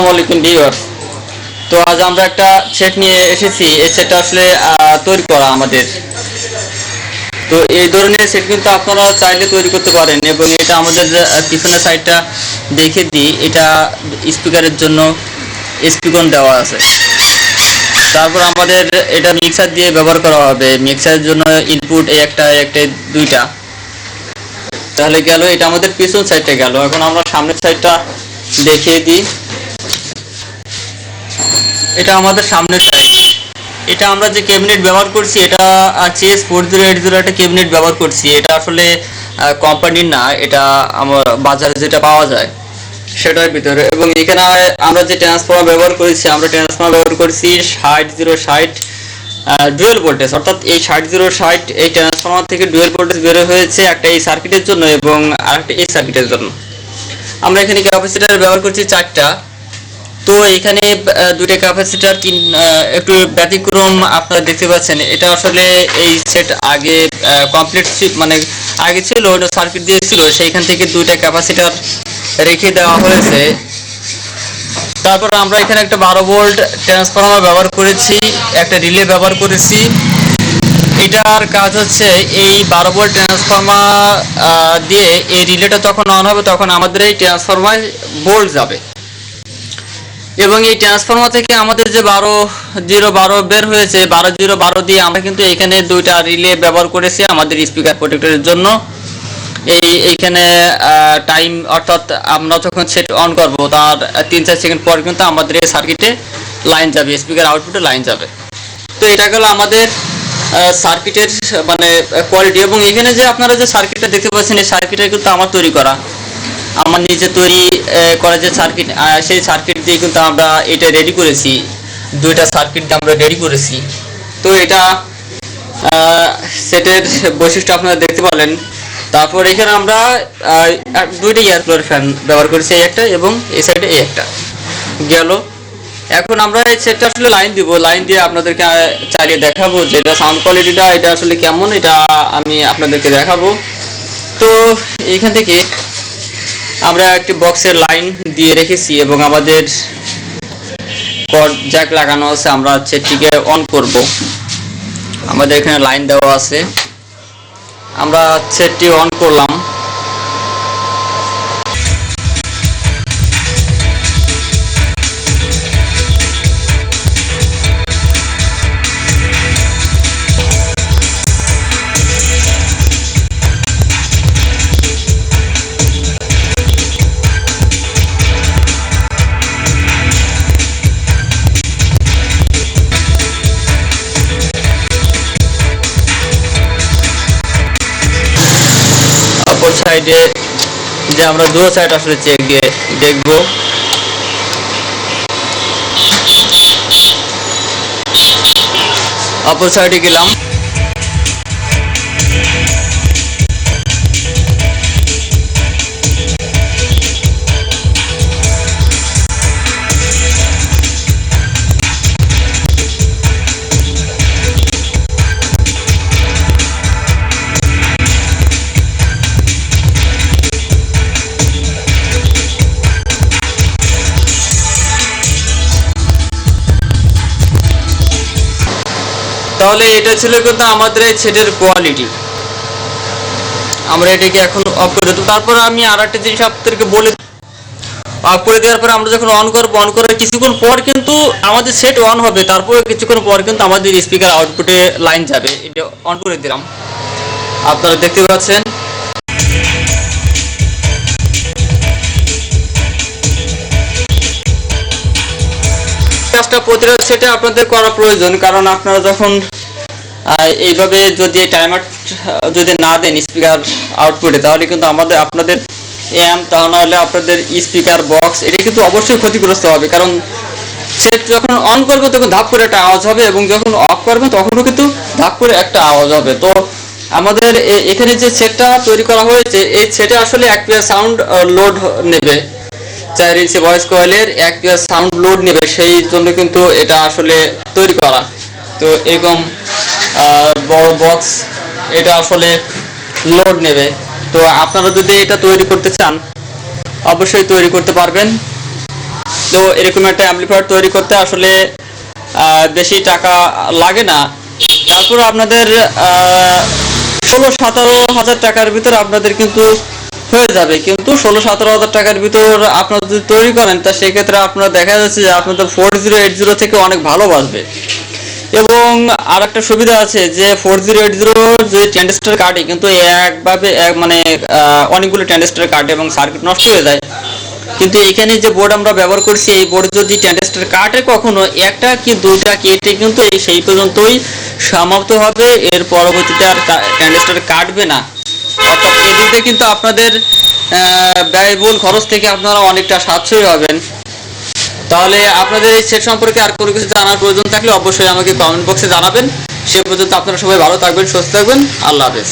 আসসালামু আলাইকুম ভিউয়ার। তো আজ আমরা একটা সেট নিয়ে এসেছি। এই সেটটা আসলে তৈরি করা আমাদের। তো এই ধরনের সেট কিন্তু আপনারা চাইলে তৈরি করতে পারেন এবং এটা আমাদের পিছনের সাইডটা দেখে দিই। এটা স্পিকারের জন্য স্পিকন দেওয়া আছে। তারপর আমাদের এটা মিক্সার দিয়ে ব্যবহার করা হবে। মিক্সারের জন্য ইনপুট একটা দুইটা। তাহলে গেল, এটা আমাদের পিছন সাইডটা গেল। এখন আমরা সামনের সাইডটা দেখিয়ে দিই। এটা আমাদের সামনের সাইড। এটা আমরা যে ক্যাবিনেট ব্যবহার করছি এটা CS4080 একটা ক্যাবিনেট ব্যবহার করছি। এটা আসলে কোম্পানির না, এটা আমার বাজারে যেটা পাওয়া যায় সেটার ভিতরে। এবং এখানে আমরা যে ট্রান্সফর্মার ব্যবহার করেছি, আমরা ট্রান্সফর্মার ব্যবহার করেছি 6060 ডুয়েল ভোল্টেজ। অর্থাৎ এই 6060 এই ট্রান্সফর্মার থেকে ডুয়েল ভোল্টেজ বের হয়েছে, একটা এই সার্কিটের জন্য এবং আরেকটা এই সার্কিটের জন্য। আমরা এখানে ক্যাপাসিটর ব্যবহার করছি 4টা। তো এখানে দুটো ক্যাপাসিটর একটু ব্যতিক্রম আপনারা দেখতে পাচ্ছেন। এটা আসলে এই সেট আগে কমপ্লিট মানে আগে ছিল, ওটা সার্কিট দিয়েছিল, সেইখান থেকে দুইটা ক্যাপাসিটর রেখে দেওয়া হয়েছে। তারপর আমরা এখানে একটা 12 ভোল্ট ট্রান্সফরমার ব্যবহার করেছি, একটা রিলে ব্যবহার করেছি। এটার কাজ হচ্ছে এই 12 ভোল্ট ট্রান্সফরমার দিয়ে এই রিলেটা যখন অন হবে তখন আমাদের এই ট্রান্সফরমার ভোল্ট যাবে এবং এই ট্রান্সফরমার থেকে আমাদের যে 12 বের হয়েছে, 12 দিয়ে আমরা কিন্তু এখানে দুইটা রিলে ব্যবহার করেছি আমাদের স্পিকার প্রোটেক্টরের জন্য। এইখানে টাইম, অর্থাৎ আমরা যখন সেট অন করব তার 3-4 সেকেন্ড পর কিন্তু আমাদের এই সার্কিটে লাইন যাবে, স্পিকার আউটপুটে লাইন যাবে। তো এটা গেল আমাদের সার্কিটের মানে কোয়ালিটি। এবং এখানে যে আপনারা যে সার্কিটটা দেখতে পাচ্ছেন, এই সার্কিটটা কিন্তু আমার তৈরি করা, আমার নিজে তৈরি করা যে সার্কিট, সেই সার্কিট দিয়ে কিন্তু আমরা এটা রেডি করেছি। দুইটা সার্কিট দিয়ে আমরা রেডি করেছি। তো এটা সেটের বৈশিষ্ট্য আপনারা দেখতে পারলেন। তারপর এখানে আমরা দুইটা এয়ার কুলার ফ্যান ব্যবহার করেছি, এই একটা এবং এই সাইডে এই একটা গেল। এখন আমরা এই সেটটা আসলে লাইন দিব, লাইন দিয়ে আপনাদেরকে চালিয়ে দেখাবো যে এটা সাউন্ড কোয়ালিটিটা এটা আসলে কেমন, এটা আমি আপনাদেরকে দেখাবো। তো এইখান থেকে আমরা একটি বক্সের লাইন দিয়ে রেখেছি এবং আমাদের কর্ড জ্যাক লাগানো আছে। আমরা সেটটিকে অন করব। আমাদের এখানে লাইন দেওয়া আছে, আমরা সেটটি অন করলাম। অপর সাইডে যে আমরা দুটো সাইড আসলে চেক দিয়ে দেখবো। অপর সাইডে গেলাম, তাহলে এটা ছিল কিন্তু আমাদের এই সেটের কোয়ালিটি। আমরা এটাকে এখন অফ করে দেবো। তারপর আমি আর একটা জিনিস আপনাদেরকে বলে, অফ করে দেওয়ার পর আমরা যখন অন করবো, অন করার কিছুক্ষণ পর কিন্তু আমাদের সেট অন হবে। তারপরে কিছুক্ষণ পর কিন্তু আমাদের স্পিকার আউটপুটে লাইন যাবে। এটা অন করে দিলাম, আপনারা দেখতে পাচ্ছেন। কাজটা প্রতিটা সেটে আপনাদের করা প্রয়োজন, কারণ আপনারা যখন এইভাবে যদি টাইমার যদি না দেন স্পিকার আউটপুটে, তাহলে কিন্তু আপনাদের অ্যাম্প, তাহলে আপনাদের স্পিকার বক্স এটা কিন্তু অবশ্যই ক্ষতিগ্রস্ত হবে। কারণ সেট যখন অন করবে তখন ধাপ করে একটা আওয়াজ হবে এবং যখন অফ করবে তখনও কিন্তু ধাপ করে একটা আওয়াজ হবে। তো আমাদের এখানে যে সেটটা তৈরি করা হয়েছে, এই সেটে আসলে 1 পেয়ার সাউন্ড লোড নেবে, 4 ইঞ্চি ভয়েস কয়েলের 1 পেয়ার সাউন্ড লোড নেবে, সেই জন্য কিন্তু এটা আসলে তৈরি করা। তো এরকম বড় বক্স এটা আসলে লোড নেবে। তো আপনারা যদি এটা তৈরি করতে চান অবশ্যই তৈরি করতে পারবেন। তো এরকম একটা অ্যাম্পলিফায়ার তৈরি করতে আসলে বেশি টাকা লাগে না। তারপর আপনাদের 16-17 হাজার টাকার ভিতর আপনাদের কিন্তু হয়ে যাবে। কিন্তু 16-17 হাজার টাকার ভিতর আপনারা যদি তৈরি করেন, তা সেক্ষেত্রে আপনারা দেখা যাচ্ছে যে আপনাদের 4080 থেকে অনেক ভালো বাজবে। এবং আর একটা সুবিধা আছে যে 4080 যে ট্রানজিস্টর কাটে, কিন্তু একভাবে মানে অনেকগুলো ট্রানজিস্টর কাটে এবং সার্কিট নষ্ট হয়ে যায়। কিন্তু এখানে যে বোর্ড আমরা ব্যবহার করছি, এই বোর্ড যদি ট্রানজিস্টর কাটে কখনো, একটা কি দুটা কেটে কিন্তু এই সেই পর্যন্তই সমাপ্ত হবে, এর পরবর্তীতে আর ট্রানজিস্টর কাটবে না। অর্থাৎ এদিকে কিন্তু আপনাদের ব্যয়বহুল খরচ থেকে আপনারা অনেকটা সাশ্রয়ী হবেন। তাহলে আপনাদের এই সেট সম্পর্কে আর কোনো কিছু জানার প্রয়োজন থাকলে অবশ্যই আমাকে কমেন্ট বক্সে জানাবেন। সে পর্যন্ত আপনারা সবাই ভালো থাকবেন, সুস্থ থাকবেন। আল্লাহ হাফেজ।